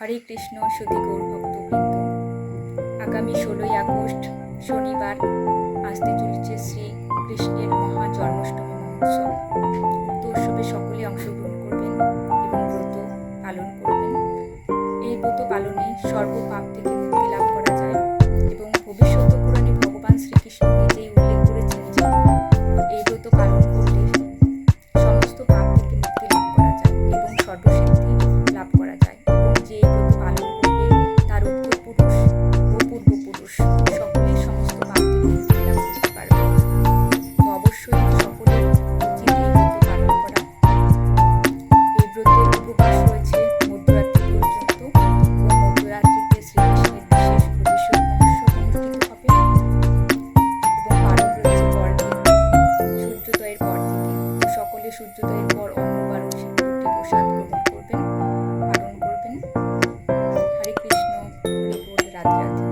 হরে কৃষ্ণ সুধী গৌর ভক্তবৃন্দ, আগামী 16ই আগস্ট শনিবার আসতে চলেছে শ্রী কৃষ্ণের মহা জন্মাষ্টমী মহোৎসব। উক্ত উৎসবে সকলে অংশগ্রহণ করবেন এবং ব্রত পালন করবেন। এই ব্রত পালনে সর্বপাপ থেকে মুক্তি লাভ করা যায় এবং ভবিষ্যৎ পুরাণে ভগবান শ্রীকৃষ্ণ নিজেই উল্লেখ করেছেন যে এই ব্রত পালন করলে সমস্ত পাপ থেকে মুক্তি লাভ করা যায় এবং সর্বসিদ্ধি লাভ করা যায়, এবং যে এই ব্রত পালন করবে তার উত্তরপুরুষ ও পূর্বপুরুষ সকলেই সমস্ত পাপ থেকে মুক্তি লাভ করতে পারবে। তো অবশ্যই সকলের উচিত এই ব্রত পালন করা। এই ব্রতের উপবাস রয়েছে মধ্যরাত্রি পর্যন্ত ও মধ্যরাত্রিতে শ্রীকৃষ্ণের বিশেষ অভিষেক মহোৎসব অনুষ্ঠিত হবে এবং পালন রয়েছে পরদিন সূর্যোদয়ের পর থেকে। সকলে সূর্যোদয়ের পর অন্নবারণ রুটি প্রসাদ গ্রহণ করবেন, পালন করবেন। হরে কৃষ্ণ, হরি বল, রাধে রাধে।